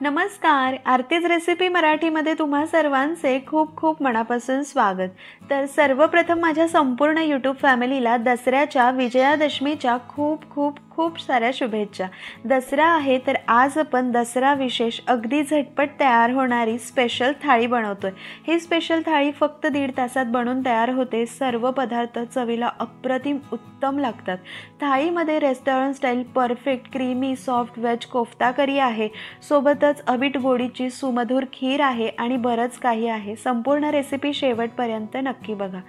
नमस्कार, आरतीज रेसिपी मराठीमध्ये तुम्हा सर्वांचे खूप खूप मनापासून स्वागत। तर सर्वप्रथम माझ्या संपूर्ण यूट्यूब फॅमिलीला दसऱ्याच्या विजयादशमीच्या खूप खूप खूप साऱ्या शुभेच्छा। दसरा आहे तर आज आपण दसरा विशेष अगदी झटपट तयार होणारी स्पेशल थाळी बनवतोय। ही स्पेशल थाळी फक्त 1.5 तासात बनून तयार होते। सर्व पदार्थ चवीला अप्रतिम उत्तम लागतात। थाळीमध्ये restaurant style perfect creamy soft veg kofta curry आहे, सोबतच अवीट गोडीची सुमधुर खीर आहे आणि बरंच काही आहे। संपूर्ण रेसिपी शेवटपर्यंत नक्की बघा।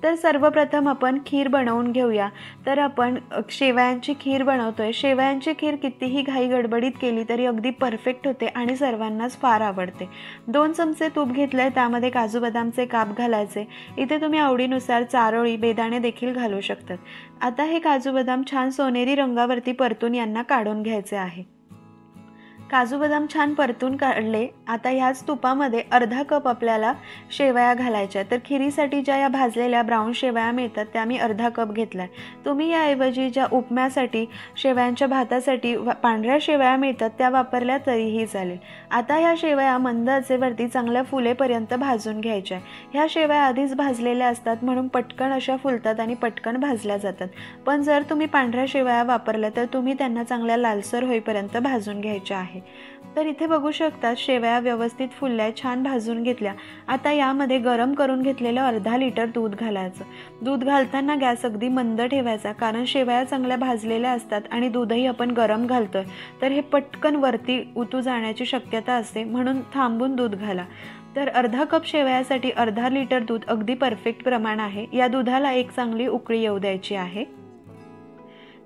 तर सर्वप्रथम आपण खीर बनवून घेऊया। तर आपण शेवयांची खीर बनवतोय। शेवयांची खीर कितीही घाई गडबडीत केली तरी अगदी परफेक्ट होते आणि सर्वांनाच फार आवडते। 2 चमचे तूप घेतले, त्यामध्ये काजू बदामचे काप घालायचे। इथे तुम्ही आवडीनुसार चारोळी बेदाणे देखील घालू शकतात। आता हे काजू बदाम छान सोनेरी रंगावरती परतून यांना काढून घ्यायचे आहे। काजू बदाम छान परतून काढले। आता ह्याच तुपामध्ये अर्धा कप आपल्याला शेवया घालायच्या। तर खिरीसाठी ज्या या भाजलेल्या ब्राऊन शेवया मिळतात त्या मी अर्धा कप घेतलाय। तुम्ही याऐवजी ज्या उपम्यासाठी शेवयांच्या भातासाठी पांढऱ्या शेवया मिळतात त्या वापरल्या तरीही चालेल। आता ह्या शेवया मंद आचेवरती चांगल्या फुलेपर्यंत भाजून घ्यायच्या। ह्या शेवया आधीच भाजलेल्या असतात म्हणून पटकन अशा फुलतात आणि पटकन भाजल्या जातात। पण जर तुम्ही पांढऱ्या शेवया वापरल्या तर तुम्ही त्यांना चांगल्या लालसर होईपर्यंत भाजून घ्यायच्या आहे। तर इथे बघू शकता शेवया व्यवस्थित फुलल्या, छान भाजून घेतल्या। आता यामध्ये गरम करून घेतलेलं अर्धा लिटर दूध घालायचं। दूध घालताना गॅस अगदी मंद ठेवायचा, कारण शेवया चांगल्या भाजलेल्या असतात आणि दूधही आपण गरम घालतोय तर हे पटकन वरती उतू जाण्याची शक्यता असते, म्हणून थांबून दूध घाला। तर अर्धा कप शेवयासाठी अर्धा लिटर दूध अगदी परफेक्ट प्रमाण आहे। या दुधाला एक चांगली उकळी येऊ द्यायची आहे।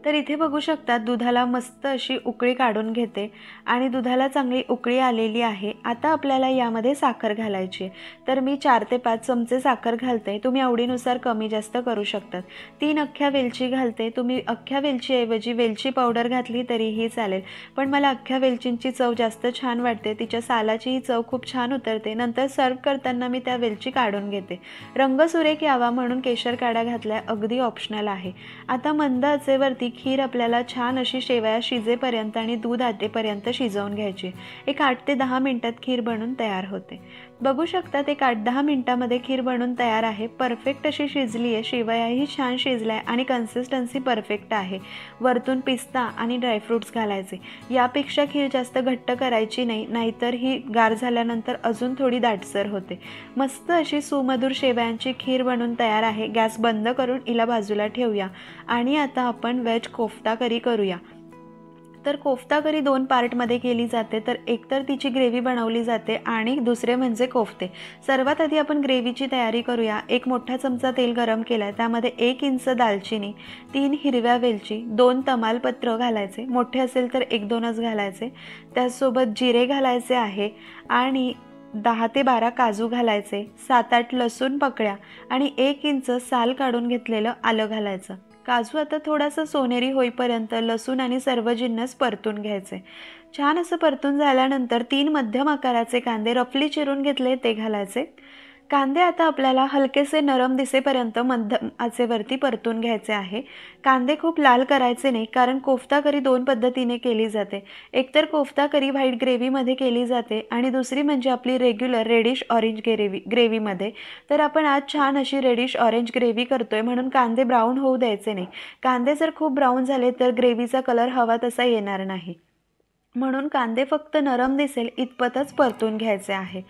तर इथे बघू शकता दुधाला मस्त अशी उकळी काढून घेते आणि दुधाला चांगली उकळी आलेली आहे। आता आपल्याला यामध्ये साखर घालायची। तर मी 4 ते 5 चमचे साखर घालते। तुम्ही आवडीनुसार कमी जास्त करू शकतात। 3 अख्ख्या वेलची घालते। तुम्ही अख्ख्या वेलचीऐवजी वेलची पावडर घातली तरीही चालेल, पण मला अख्ख्या वेलचींची चव जास्त छान वाटते। तिच्या सालाचीही चव खूप छान उतरते। नंतर सर्व करताना मी त्या वेलची काढून घेते। रंग सुरेख यावा म्हणून केशर काढा घातलाय, अगदी ऑप्शनल आहे। आता मंद आचेवरती खीर आपल्याला छान अशी शेवया शिजेपर्यंत आणि दूध आटेपर्यंत शिजवून घ्यायची। एक 8 ते 10 मिनिटात खीर बनून तयार होते। बघू शकता एक 8-10 मिनिटांमध्ये खीर बनून तयार आहे। परफेक्ट अशी शिजली आहे, शेवयाही छान शिजलाय आणि कन्सिस्टन्सी परफेक्ट आहे। वरतून पिस्ता आणि ड्रायफ्रुट्स घालायचे। यापेक्षा खीर जास्त घट्ट करायची नाही, नाहीतर ही गार झाल्यानंतर अजून थोडी दाटसर होते। मस्त अशी सुमधुर शेवयांची खीर बनून तयार आहे। गॅस बंद करून हिला बाजूला ठेवूया आणि आता आपण वेज कोफ्ता करी करूया। तर कोफ्ता करी 2 पार्टमध्ये केली जाते। तर एकतर तिची ग्रेव्ही बनवली जाते आणि दुसरे म्हणजे कोफ्ते। सर्वात आधी आपण ग्रेव्हीची तयारी करूया। 1 मोठा चमचा तेल गरम केलाय, त्यामध्ये 1 इंच दालचिनी, 3 हिरव्या वेलची, 2 तमालपत्र घालायचे, मोठे असेल तर 1-2च घालायचे। त्यासोबत जिरे घालायचे आहे आणि 10 ते 12 काजू घालायचे, 7-8 लसूण पकड्या आणि 1 इंच साल काढून घेतलेलं आलं घालायचं। काजू आता थोडासा सोनेरी होईपर्यंत लसूण आणि सर्व जिन्नस परतून घ्यायचे। छान असं परतून झाल्यानंतर 3 मध्यम आकाराचे कांदे रफली चिरून घेतले ते घालायचे। कांदे आता आपल्याला हलकेसे नरम दिसेपर्यंत मध्यम आचेवरती परतून घ्यायचे आहे। कांदे खूप लाल करायचे नाही, कारण कोफ्ता करी 2 पद्धतीने केली जाते। एकतर कोफ्ता करी व्हाईट ग्रेव्हीमध्ये केली जाते आणि दुसरी म्हणजे आपली रेग्युलर रेडिश ऑरेंज ग्रेव्हीमध्ये। तर आपण आज छान अशी रेडिश ऑरेंज ग्रेव्ही करतोय म्हणून कांदे ब्राऊन होऊ द्यायचे नाही। कांदे जर खूप ब्राऊन झाले तर ग्रेव्हीचा कलर हवा तसा येणार नाही, म्हणून कांदे फक्त नरम दिसेल इतपतच परतून घ्यायचे आहे।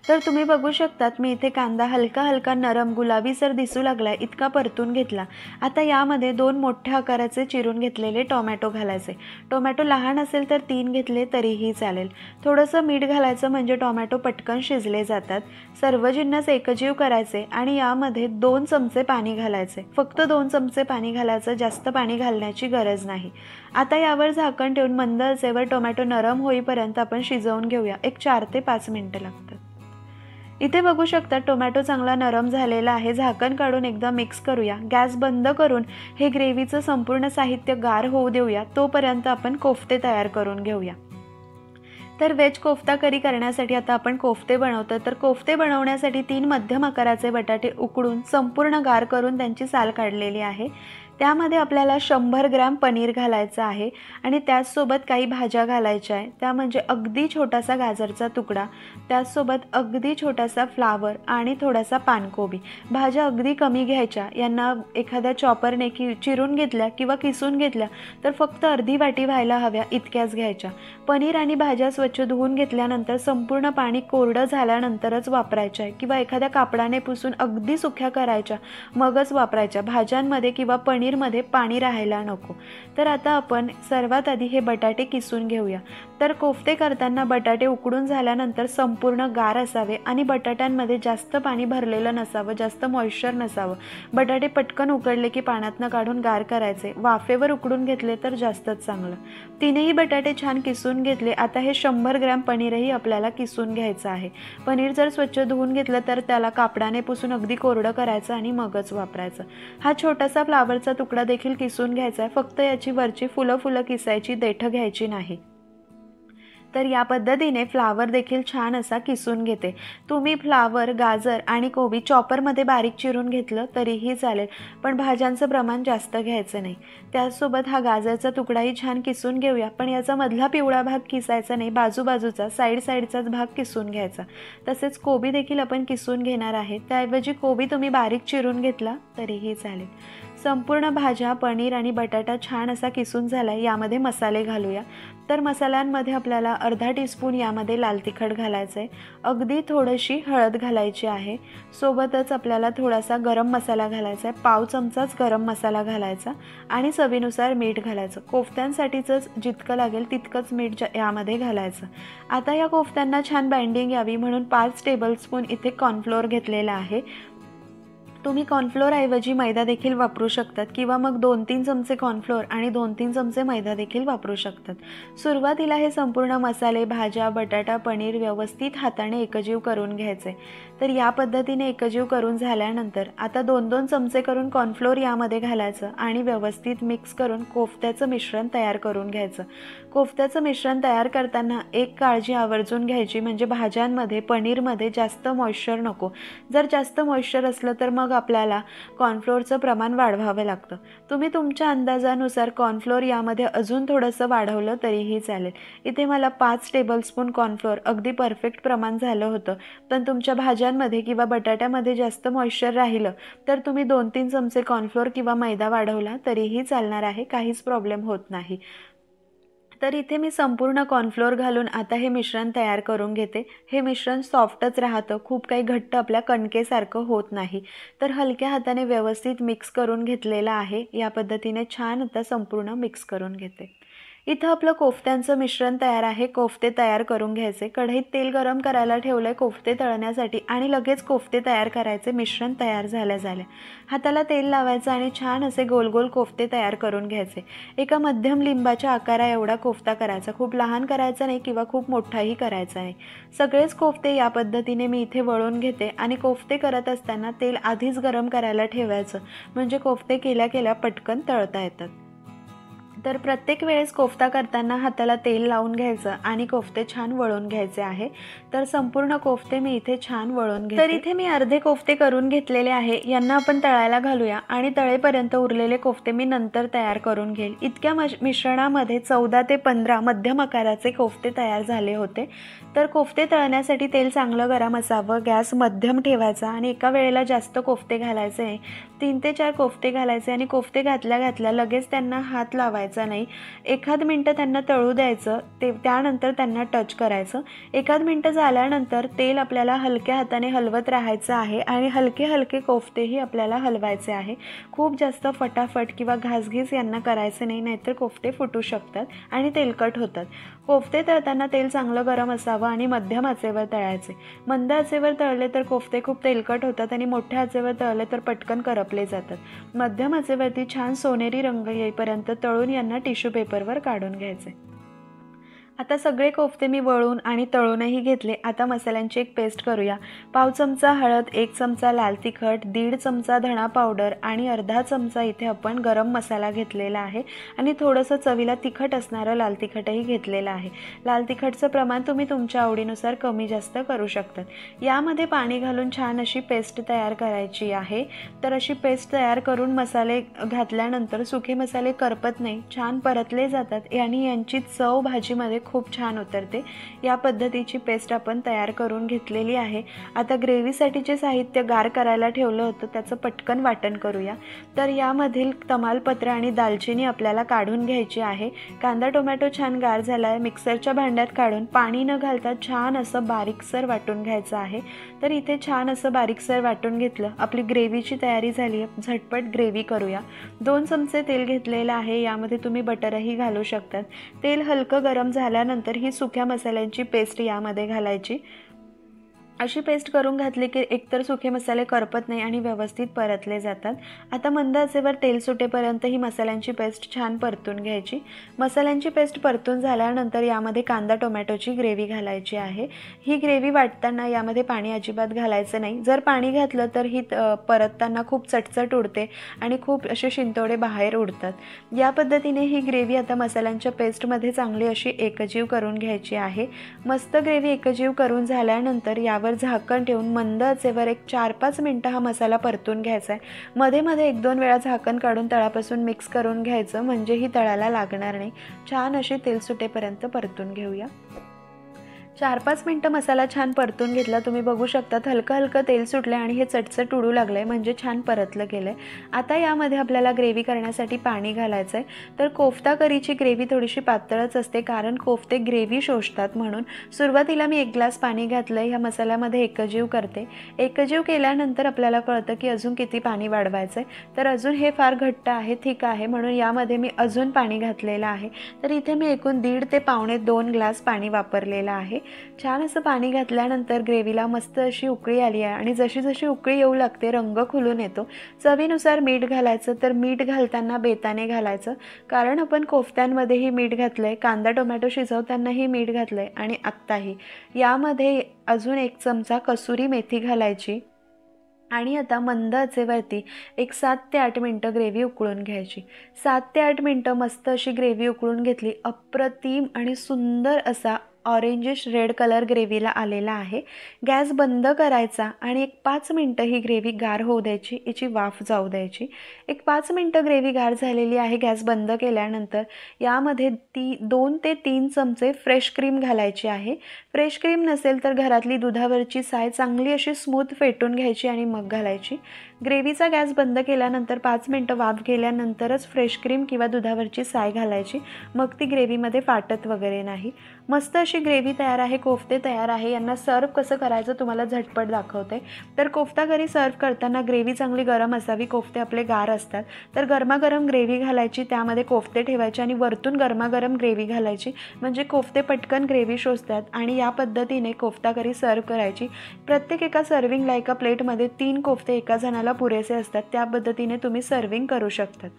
तर तुम्ही बघू शकतात मी इथे कांदा हलका हलका नरम गुलाबीसर दिसू लागलाय इतका परतून घेतला। आता यामध्ये 2 मोठ्या आकाराचे चिरून घेतलेले टोमॅटो घालायचे। टोमॅटो लहान असेल तर 3 घेतले तरीही चालेल। थोडंसं मीठ घालायचं म्हणजे टोमॅटो पटकन शिजले जातात। सर्व जिन्नस एकजीव करायचे आणि यामध्ये 2 चमचे पाणी घालायचे। फक्त 2 चमचे पाणी घालायचं, जास्त पाणी घालण्याची गरज नाही। आता यावर झाकण ठेवून मंद आचेवर टोमॅटो नरम होईपर्यंत आपण शिजवून घेऊया। एक 4 ते 5 मिनिटं लागतात। इथे बघू शकता टोमॅटो चांगला नरम झालेला आहे। झाकण काढून एकदा मिक्स करूया। गॅस बंद करून हे ग्रेव्हीचं संपूर्ण साहित्य गार होऊ देऊया। तोपर्यंत आपण कोफ्ते तयार करून घेऊया। तर वेज कोफ्ता करी करण्यासाठी आता आपण कोफ्ते बनवतो। तर कोफ्ते बनवण्यासाठी 3 मध्यम आकाराचे बटाटे उकडून संपूर्ण गार करून त्यांची साल काढलेली आहे। त्यामध्ये आपल्याला 100 ग्रॅम पनीर घालायचं आहे आणि त्याचसोबत काही भाज्या घालायच्या आहे, त्या म्हणजे अगदी छोटासा गाजरचा तुकडा, त्याचसोबत अगदी छोटासा फ्लावर आणि थोडासा पानकोबी. भाज्या अगदी कमी घ्यायच्या. यांना एखाद्या चॉपरने चिरून घेतल्या किंवा किसून घेतल्या तर फक्त अर्धी वाटी व्हायला हव्या इतक्याच घ्यायच्या. पनीर आणि भाज्या स्वच्छ धुवून घेतल्यानंतर संपूर्ण पाणी कोरडं झाल्यानंतरच वापरायचं आहे किंवा एखाद्या कापडाने पुसून अगदी सुक्या करायच्या मगच वापरायच्या. भाज्यांमध्ये किंवा पनीरमध्ये पाणी राहायला नको. तर आता आपण सर्वात आधी हे बटाटे किसून घेऊया. तर कोफ्ते करताना बटाटे उकडून झाल्यानंतर संपूर्ण गार असावे आणि बटाट्यांमध्ये जास्त पाणी भरलेलं नसावं, जास्त मॉइश्चर नसावं. बटाटे पटकन उकडले की पाण्यातनं काढून गार करायचे. वाफेवर उकडून घेतले तर जास्तच चांगलं. तीनही बटाटे छान किसून घेतले. आता हे 100 ग्रॅम पनीरही आपल्याला किसून घ्यायचं आहे. पनीर जर स्वच्छ धुवून घेतलं तर त्याला कापडाने पुसून अगदी कोरडं करायचं आणि मगच वापरायचं. हा छोटासा फ्लावरचा तुकडा देखील किसून घ्यायचा आहे. फक्त याची वरची फुलं किसायची, देठं घ्यायची नाही. तर या पद्धतीने फ्लावर देखील छान असा किसून घेते. तुम्ही फ्लावर, गाजर आणि कोबी चॉपरमध्ये बारीक चिरून घेतलं तरीही चालेल, पण भाज्यांचं प्रमाण जास्त घ्यायचं नाही. त्याचसोबत गाजरचा तुकडाही छान किसून घेऊया, पण याचा मधला पिवळा भाग किसायचा नाही, बाजूबाजूचा साईडचाच भाग किसून घ्यायचा. तसेच कोबी देखील आपण किसून घेणार आहे. त्याऐवजी कोबी तुम्ही बारीक चिरून घेतला तरीही चालेल. संपूर्ण भाज्या, पनीर आणि बटाटा छान असा किसून झाला. यामध्ये मसाले घालूया. तर मसाल्यांमध्ये आपल्याला अर्धा टीस्पून यामध्ये लाल तिखट घालायचं आहे. अगदी थोडीशी हळद घालायची आहे. सोबतच आपल्याला थोडासा गरम मसाला घालायचा आहे. पाव चमचाच गरम मसाला घालायचा आणि चवीनुसार मीठ घालायचं. कोफ्त्यांसाठीच जितकं लागेल तितकंच मीठ यामध्ये घालायचं. आता या कोफ्त्यांना छान बाइंडिंग यावी म्हणून 5 टेबलस्पून इथे कॉर्नफ्लोअर घेतलेला आहे. तुम्ही कॉर्नफ्लोअरऐवजी मैदा देखील वापरू शकतात किंवा मग 2-3 चमचे कॉर्नफ्लोअर आणि 2-3 चमचे मैदा देखील वापरू शकतात. सुरुवातीला हे संपूर्ण मसाले, भाज्या, बटाटा, पनीर व्यवस्थित हाताने एकजीव करून घ्यायचे. तर या पद्धतीने एकजीव करून झाल्यानंतर आता 2-2 चमचे करून कॉर्नफ्लोअर यामध्ये घालायचं आणि व्यवस्थित मिक्स करून कोफ्त्याचं मिश्रण तयार करून घ्यायचं. कोफ्त्याचं मिश्रण तयार करताना एक काळजी आवर्जून घ्यायची, म्हणजे भाज्यांमध्ये, पनीरमध्ये जास्त मॉइश्चर नको. जर जास्त मॉइश्चर असलं तर मग आपल्याला कॉर्नफ्लोअरचं प्रमाण वाढवावं लागतं. तुम्ही तुमच्या अंदाजानुसार कॉर्नफ्लोअर यामध्ये अजून थोडंसं वाढवलं तरीही चालेल. इथे मला 5 टेबलस्पून कॉर्नफ्लोअर अगदी परफेक्ट प्रमाण झालं होतं. पण तुमच्या भाज्यांमध्ये किंवा बटाट्यामध्ये जास्त मॉइश्चर राहिलं तर तुम्ही 2-3 चमचे कॉर्नफ्लोअर किंवा मैदा वाढवला तरीही चालणार आहे, काहीच प्रॉब्लेम होत नाही. तर इथे मी संपूर्ण कॉर्नफ्लोअर घालून आता हे मिश्रण तयार करून घेते. हे मिश्रण सॉफ्टच राहतं, खूप काही घट्ट आपल्या कणकेसारखं होत नाही. तर हलक्या हाताने व्यवस्थित मिक्स करून घेतलेलं आहे. या पद्धतीने छान आता संपूर्ण मिक्स करून घेते. इथं आपलं कोफ्त्यांचं मिश्रण तयार आहे. कोफ्ते तयार करून घ्यायचे. कढईत तेल गरम करायला ठेवलंय कोफ्ते तळण्यासाठी आणि लगेच कोफ्ते तयार करायचे. मिश्रण तयार झाल्या हाताला तेल लावायचं आणि छान असे गोल गोल कोफ्ते तयार करून घ्यायचे. एका मध्यम लिंबाच्या आकारा एवढा कोफ्ता करायचा. खूप लहान करायचा नाही किंवा खूप मोठाही करायचा नाही. सगळेच कोफ्ते या पद्धतीने मी इथे वळून घेते आणि कोफ्ते करत असताना तेल आधीच गरम करायला ठेवायचं, म्हणजे कोफ्ते केल्या पटकन तळता येतात. तर प्रत्येक वेळेस कोफ्ता करताना हाताला तेल लावून घ्यायचं आणि कोफ्ते छान वळून घ्यायचे आहे. तर संपूर्ण कोफ्ते मी इथे छान वळून घेते. तर इथे मी अर्धे कोफ्ते करून घेतलेले आहे. यांना आपण तळायला घालूया आणि तळेपर्यंत उरलेले कोफ्ते मी नंतर तयार करून घेईल. इतक्या मिश्रणामध्ये 14 ते 15 मध्यम आकाराचे कोफ्ते तयार झाले होते. तर कोफ्ते तळण्यासाठी तेल चांगलं गरम असावं. गॅस मध्यम ठेवायचा आणि एका वेळेला जास्त कोफ्ते घालायचे नाही. 3 ते 4 कोफ्ते घालायचे आणि कोफ्ते घातल्या लगेच त्यांना हात लावायचा नाही. 1 मिनिट त्यांना तळू द्यायचं. त्यानंतर त्यांना टच करायचं. 1 मिनिट झाल्यानंतर तेल आपल्याला हलक्या हाताने हलवत राहायचं आहे आणि हलके कोफ्तेही आपल्याला हलवायचे आहे. खूप जास्त फटाफट किंवा घासघीस यांना करायचे नाही, नाहीतर कोफ्ते फुटू शकतात आणि तेलकट होतात. कोफ्ते तळताना तेल चांगलं गरम असावं आणि मध्यम आचेवर तळायचे. मंद आचेवर तळले तर कोफ्ते खूप तेलकट होतात आणि मोठ्या आचेवर तळले तर पटकन करपले जातात. मध्यम आचेवरती छान सोनेरी रंग येईपर्यंत तळून यांना टिश्यू पेपरवर काढून घ्यायचे. आता सगळे कोफ्ते मी वळून आणि तळूनही घेतले। आता मसाल्यांची एक पेस्ट करूया। पाव चमचा हळद, 1 चमचा लाल तिखट, 1.5 चमचा धणा पावडर आणि अर्धा चमचा इथे आपण गरम मसाला घेतलेला आहे आणि थोडंसं चवीला तिखट असणारं लाल तिखटही घेतलेलं आहे। लाल तिखटचं प्रमाण तुम्ही तुमच्या आवडीनुसार कमी जास्त करू शकता। यामध्ये पाणी घालून छान अशी पेस्ट तयार करायची आहे। तर अशी पेस्ट तयार करून मसाले घातल्यानंतर सुके मसाले करपत नाही, छान परतले जातात आणि यांची चव भाजीमध्ये खूप छान उतरते। या पद्धतीची पेस्ट आपण तयार करून घेतलेली आहे। आता ग्रेव्हीसाठी जे साहित्य गार करायला ठेवलं होतं त्याचं पटकन वाटण करूया। तर यामधील तमालपत्र आणि दालचिनी आपल्याला काढून घ्यायची आहे। कांदा टोमॅटो छान गार झाला आहे, मिक्सरच्या भांड्यात काढून पाणी न घालता छान असं बारीकसर वाटून घ्यायचं आहे। तर इथे छान असं बारीकसर वाटून घेतलं। आपली ग्रेव्हीची तयारी झाली आहे, झटपट ग्रेव्ही करूया। 2 चमचे तेल घेतलेलं आहे, यामध्ये तुम्ही बटरही घालू शकतात। तेल हलकं गरम झाल्यानंतर ही सुक्या मसाल्यांची पेस्ट यामध्ये घालायची। अशी पेस्ट करून घातली की एकतर सुके मसाले करपत नाही आणि व्यवस्थित परतले जातात। आता मंद आचेवर तेल सुटेपर्यंत ही मसाल्यांची पेस्ट छान परतून घ्यायची। मसाल्यांची पेस्ट परतून झाल्यानंतर यामध्ये कांदा टोमॅटोची ग्रेव्ही घालायची आहे। ही ग्रेव्ही वाटताना यामध्ये पाणी अजिबात घालायचं नाही। जर पाणी घातलं तर ही परतताना खूप चटचट उडते आणि खूप असे शिंतोडे बाहेर उडतात। या पद्धतीने ही ग्रेव्ही आता मसाल्यांच्या पेस्टमध्ये चांगली अशी एकजीव करून घ्यायची आहे। मस्त ग्रेव्ही एकजीव करून झाल्यानंतर यावर झाकण ठेवून मंद आचेवर एक 4-5 मिनिटं हा मसाला परतून घ्यायचा आहे। मध्ये मध्ये 1-2 वेळा झाकण काढून तळापासून मिक्स करून घ्यायचं, म्हणजे ही तळाला लागणार नाही। छान अशी तेल सुटेपर्यंत परतून घेऊया। 4-5 मिनिटं मसाला छान परतून घेतला। तुम्ही बघू शकता हलकं हलकं तेल सुटलं आणि हे चटचट उडू लागलंय, म्हणजे छान परतलं गेलंय। आता यामध्ये आपल्याला ग्रेव्ही करण्यासाठी पाणी घालायचं आहे। तर कोफ्ता करीची ग्रेव्ही थोडीशी पातळच असते, कारण कोफ्ते ग्रेव्ही शोषतात म्हणून। सुरुवातीला मी 1 ग्लास पाणी घातलंय, ह्या मसाल्यामध्ये एकजीव करते। एकजीव केल्यानंतर आपल्याला कळतं की अजून किती पाणी वाढवायचं आहे। तर अजून हे फार घट्ट आहे, थिक आहे, म्हणून यामध्ये मी अजून पाणी घातलेलं आहे। तर इथे मी एकूण 1.5 ते पावणे 2 ग्लास पाणी वापरलेलं आहे। छान असं पाणी घातल्यानंतर ग्रेव्हीला मस्त अशी उकळी आली आहे आणि जशी जशी उकळी येऊ लागते रंग खुलून येतो। चवीनुसार मीठ घालायचं। तर मीठ घालताना बेताने घालायचं, कारण आपण कोफ्त्यांमध्येही मीठ घातलंय, कांदा टोमॅटो शिजवतानाही मीठ घातलंय आणि आत्ताही। यामध्ये अजून 1 चमचा कसुरी मेथी घालायची आणि आता मंद आचेवरती एक 7 ते 8 मिनिटं ग्रेव्ही उकळून घ्यायची। 7 ते 8 मिनिटं मस्त अशी ग्रेव्ही उकळून घेतली। अप्रतिम आणि सुंदर असा ऑरेंजिश रेड कलर ग्रेव्हीला आलेला आहे। गॅस बंद करायचा आणि एक 5 मिनिटं ही ग्रेव्ही गार होऊ द्यायची, याची वाफ जाऊ द्यायची। एक 5 मिनिटं ग्रेव्ही गार झालेली आहे। गॅस बंद केल्यानंतर यामध्ये 2 ते 3 चमचे फ्रेश क्रीम घालायची आहे। फ्रेश क्रीम नसेल तर घरातली दुधावरची साय चांगली अशी स्मूथ फेटून घ्यायची आणि मग घालायची। ग्रेव्हीचा गॅस बंद केल्यानंतर 5 मिनिटं वाफ गेल्यानंतरच फ्रेश क्रीम किंवा दुधावरची साय घालायची, मग ती ग्रेव्हीमध्ये फाटत वगैरे नाही। मस्त अशी ग्रेव्ही तयार आहे, कोफ्ते तयार आहे। यांना सर्व कसं करायचं तुम्हाला झटपट दाखवते। तर कोफ्ता करी सर्व करताना ग्रेव्ही चांगली गरम असावी, कोफ्ते आपले गार असतात। तर गरमागरम ग्रेव्ही घालायची, त्यामध्ये कोफ्ते ठेवायचे आणि वरतून गरमागरम ग्रेव्ही घालायची, म्हणजे कोफ्ते पटकन ग्रेव्ही शोषतात आणि या पद्धतीने कोफ्ता करी सर्व करायची। प्रत्येक एका सर्विंगला एका प्लेटमध्ये 3 कोफ्ते एका जणाला पुरेसे असतात, त्या पद्धतीने तुम्ही सर्विंग करू शकतात।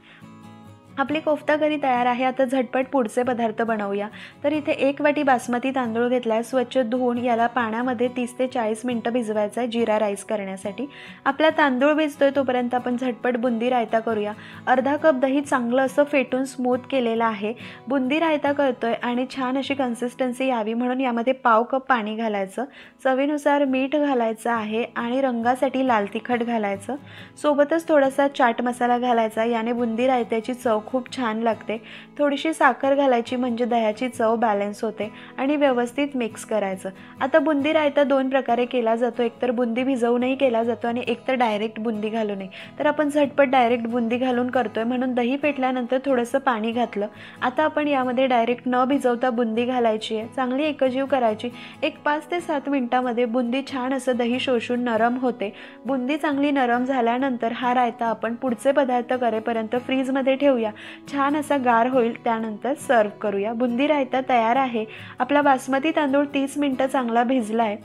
आपली कोफ्ता करी तयार आहे। आता झटपट पुढचे पदार्थ बनवूया। तर इथे 1 वाटी बासमती तांदूळ घेतलाय, स्वच्छ धुवून याला पाण्यामध्ये 30 ते 40 मिनिटं भिजवायचं आहे जीरा राईस करण्यासाठी। आपला तांदूळ भिजतोय तोपर्यंत आपण झटपट बुंदी रायता करूया। अर्धा कप दही चांगलं असं फेटून स्मूथ केलेलं आहे। बुंदी रायता करतोय आणि छान अशी कन्सिस्टन्सी यावी म्हणून यामध्ये पाव कप पाणी घालायचं। चवीनुसार मीठ घालायचं आहे आणि रंगासाठी लाल तिखट घालायचं। सोबतच थोडासा चाट मसाला घालायचा, याने बुंदी रायत्याची चव खूप छान लागते। थोडीशी साखर घालायची, म्हणजे दह्याची चव बॅलन्स होते आणि व्यवस्थित मिक्स करायचं। आता बुंदी रायता 2 प्रकारे केला जातो, एकतर बुंदी भिजवूनही केला जातो आणि एकतर डायरेक्ट बुंदी घालूनही। तर आपण झटपट डायरेक्ट बुंदी घालून करतोय, म्हणून दही फेटल्यानंतर थोडंसं पाणी घातलं। आता आपण यामध्ये डायरेक्ट न भिजवता बुंदी घालायची आहे, चांगली एकजीव करायची। एक 5 ते 7 मिनिटांमध्ये बुंदी छान असं दही शोषून नरम होते। बुंदी चांगली नरम झाल्यानंतर हा रायता आपण पुढचे पदार्थ करेपर्यंत फ्रीजमध्ये ठेवूया, छान असा गार होईल, त्यानंतर सर्व करूया। बुंदी रायता तयार आहे। आपला बासमती तांदूळ 30 मिनिटं चांगला भिजलाय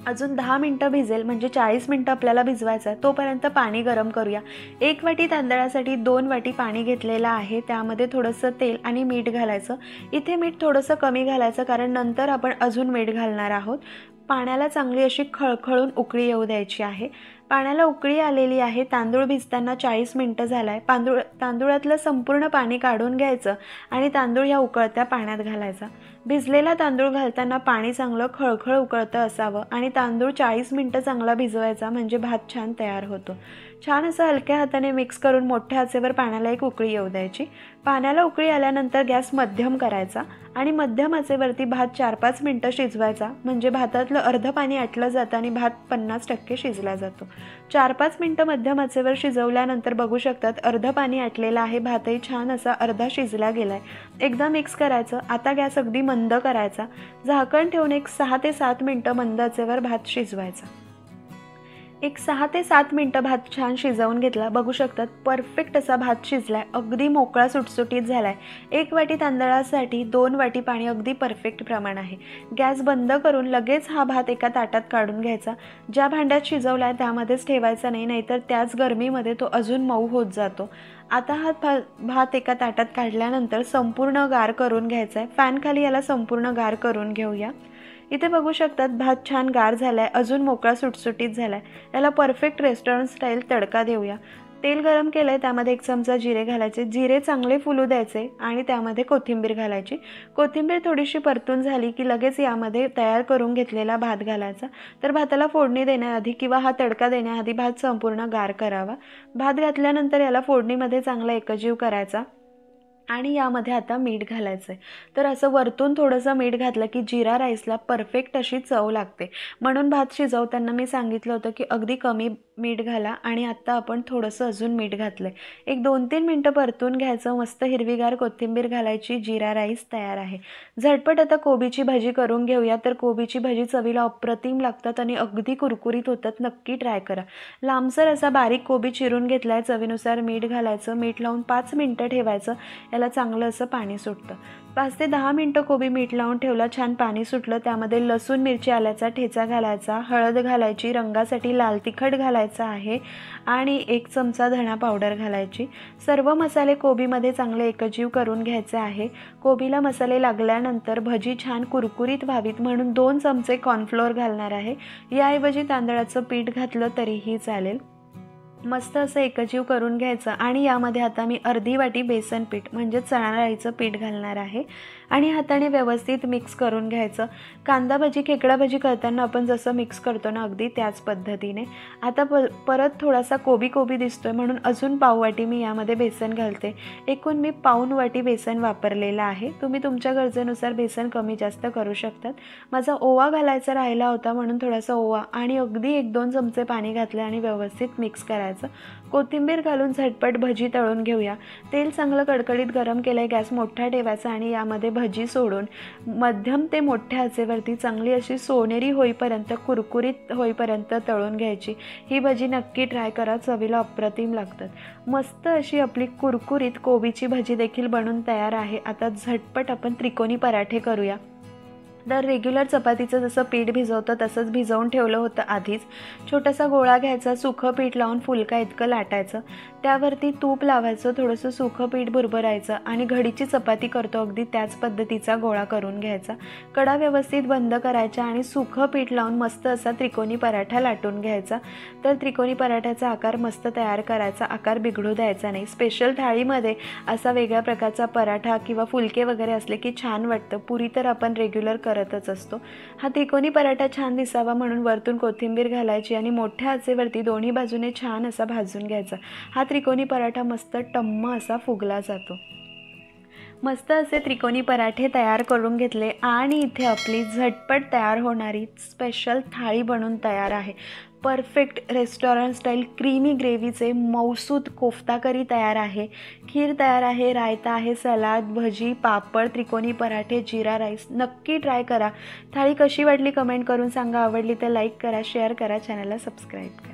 अजून 10 मिनटं भिजेल, म्हणजे 40 मिनटं आपल्याला भिजवायचं आहे. तोपर्यंत पाणी गरम करूया. 1 वाटी तांदळासाठी 2 वाटी पाणी घेतलेलं आहे. त्यामध्ये थोडंसं तेल आणि मीठ घालायचं. इथे मीठ थोडंसं कमी घालायचं, कारण नंतर आपण अजून मीठ घालणार आहोत. पाण्याला चांगली अशी खळखळून उकळी येऊ द्यायची आहे. पाण्याला उकळी आलेली आहे. तांदूळ भिजताना 40 मिनटं झालं आहे. तांदूळातलं संपूर्ण पाणी काढून घ्यायचं आणि तांदूळ ह्या उकळत्या पाण्यात घालायचा. भिजलेला तांदूळ घालताना पाणी चांगलं खळखळ उकळतं असावं आणि तांदूळ 40 मिनटं चांगला भिजवायचा, म्हणजे भात छान तयार होतो. छान असं हलक्या हाताने मिक्स करून मोठ्या आचेवर पाण्याला एक उकळी येऊ द्यायची. पाण्याला उकळी आल्यानंतर गॅस मध्यम करायचा आणि मध्यम आचेवरती भात 4-5 मिनटं शिजवायचा, म्हणजे भातातलं अर्ध पाणी आटलं जातं आणि भात 50% शिजला जातो. 4-5 मिनटं मध्यम आचेवर शिजवल्यानंतर बघू शकतात अर्ध पाणी आटलेलं आहे. भातही छान असा अर्धा शिजला गेला आहे. एकदा मिक्स करायचं. आता गॅस अगदी मंद करायचा. झाकण ठेवून एक 6 ते 7 मिनटं मंद आचेवर भात शिजवायचा. एक 6 ते 7 मिनटं भात छान शिजवून घेतला. बघू शकतात परफेक्ट असा भात शिजलाय, अगदी मोकळा सुटसुटीत झालाय. 1 वाटी तांदळासाठी 2 वाटी पाणी अगदी परफेक्ट प्रमाण आहे. गॅस बंद करून लगेच हा भात एका ताटात काढून घ्यायचा. ज्या भांड्यात शिजवलाय त्यामध्येच ठेवायचा नाही, नाहीतर त्याच गरमीमध्ये तो अजून मऊ होत जातो. आता हा भात एका ताटात काढल्यानंतर संपूर्ण गार करून घ्यायचा आहे. फॅनखाली याला संपूर्ण गार करून घेऊया. इथे बघू शकतात भात छान गार झालाय, अजून मोकळा सुटसुटीत झालाय. याला परफेक्ट रेस्टॉरंट स्टाईल तडका देऊया. तेल गरम केलंय, त्यामध्ये 1 चमचा जिरे घालायचे. जिरे चांगले फुलू द्यायचे आणि त्यामध्ये कोथिंबीर घालायची. कोथिंबीर थोडीशी परतून झाली की लगेच यामध्ये तयार करून घेतलेला भात घालायचा. तर भाताला फोडणी देण्याआधी किंवा हा तडका देण्याआधी भात संपूर्ण गार करावा. भात घातल्यानंतर याला फोडणीमध्ये चांगला एकजीव करायचा आणि यामध्ये आता मीठ घालायचं आहे. तर असं वरतून थोडंसं मीठ घातलं की जिरा राईसला परफेक्ट अशी चव लागते. म्हणून भात शिजवताना मी सांगितलं होतं की अगदी कमी मीठ घाला आणि आत्ता आपण थोडंसं अजून मीठ घातलं आहे. एक 2-3 मिनटं परतून घ्यायचं. मस्त हिरवीगार कोथिंबीर घालायची. जिरा राईस तयार आहे. झटपट आता कोबीची भाजी करून घेऊया. तर कोबीची भाजी चवीला अप्रतिम लागतात आणि अगदी कुरकुरीत होतात. नक्की ट्राय करा. लांबसर असा बारीक कोबी चिरून घेतला आहे. चवीनुसार मीठ घालायचं. मीठ लावून 5 मिनटं ठेवायचं. याला चांगलं असं पाणी सुटतं. 5 ते 10 मिनटं कोबी मीठ लावून ठेवला. छान पाणी सुटलं. त्यामध्ये लसूण मिरची आल्याचा ठेचा घालायचा. हळद घालायची. रंगासाठी लाल तिखट घालायचं आहे आणि 1 चमचा धणा पावडर घालायची. सर्व मसाले कोबीमध्ये चांगले एकजीव करून घ्यायचे आहे. कोबीला मसाले लागल्यानंतर भजी छान कुरकुरीत व्हावीत म्हणून 2 चमचे कॉर्नफ्लोअर घालणार आहे. याऐवजी तांदळाचं पीठ घातलं तरीही चालेल. मस्त असं एकजीव करून घ्यायचं आणि यामध्ये आता मी अर्धी वाटी बेसन पीठ म्हणजे चणा डाळीचं पीठ घालणार आहे आणि हाताने व्यवस्थित मिक्स करून घ्यायचं. कांदा भजी खेकडा भजी करताना आपण जसं मिक्स करतो ना अगदी त्याच पद्धतीने. आता परत थोडासा कोबी दिसतोय म्हणून अजून पाव वाटी मी यामध्ये बेसन घालते. एकूण मी पाऊण वाटी बेसन वापरलेलं आहे. तुम्ही तुमच्या गरजेनुसार बेसन कमी जास्त करू शकतात. माझा ओवा घालायचा राहिला होता म्हणून थोडासा ओवा आणि अगदी 1-2 चमचे पाणी घातले आणि व्यवस्थित मिक्स करायचं. कोथिंबीर घालून झटपट भजी तळून घेऊया. तेल चांगलं कडकडीत गरम केलंय. गॅस मोठा ठेवायचा आणि यामध्ये भजी सोडून मध्यम ते मोठ्या आचेवरती चांगली अशी सोनेरी होईपर्यंत कुरकुरीत होईपर्यंत तळून घ्यायची. ही भजी नक्की ट्राय करा. चवीला अप्रतिम लागतात. मस्त अशी आपली कुरकुरीत कोबीची भजी देखील बनून तयार आहे. आता झटपट आपण त्रिकोणी पराठे करूया. तर रेग्युलर चपातीचं जसं पीठ भिजवतं तसंच भिजवून ठेवलं होतं आधीच. छोटासा गोळा घ्यायचा. सुकं पीठ लावून फुलका इतकं लाटायचं. त्यावरती तूप लावायचं. थोडंसं सुकं पीठ भुरभरायचं आणि घडीची चपाती करतो अगदी त्याच पद्धतीचा गोळा करून घ्यायचा. कडा व्यवस्थित बंद करायच्या आणि सुकं पीठ लावून मस्त असा त्रिकोणी पराठा लाटून घ्यायचा. तर त्रिकोणी पराठ्याचा आकार मस्त तयार करायचा. आकार बिघडू द्यायचा नाही. स्पेशल थाळीमध्ये असा वेगळ्या प्रकारचा पराठा किंवा फुलके वगैरे असले की छान वाटतं. पुरी तर आपण रेग्युलर करतच असतो. हा त्रिकोणी पराठा छान दिसावा म्हणून वरतून कोथिंबीर घालायची आणि मोठ्या आचेवरती दोन्ही बाजूने छान असा भाजून घ्यायचा. हा त्रिकोणी पराठा मस्त टम्म असा फुगला जातो. मस्त असे त्रिकोणी पराठे तयार करून घेतले आणि इथे आपली झटपट तयार होणारी स्पेशल थाळी बनून तयार आहे. परफेक्ट रेस्टॉरंट स्टाईल क्रीमी ग्रेव्हीचे मौसूद कोफ्ता करी तयार आहे. खीर तयार आहे. रायता आहे. सलाद, भजी, पापड, त्रिकोणी पराठे, जिरा राईस. नक्की ट्राय करा. थाळी कशी वाटली कमेंट करून सांगा. आवडली तर लाईक करा, शेअर करा, चॅनलला सबस्क्राईब करा.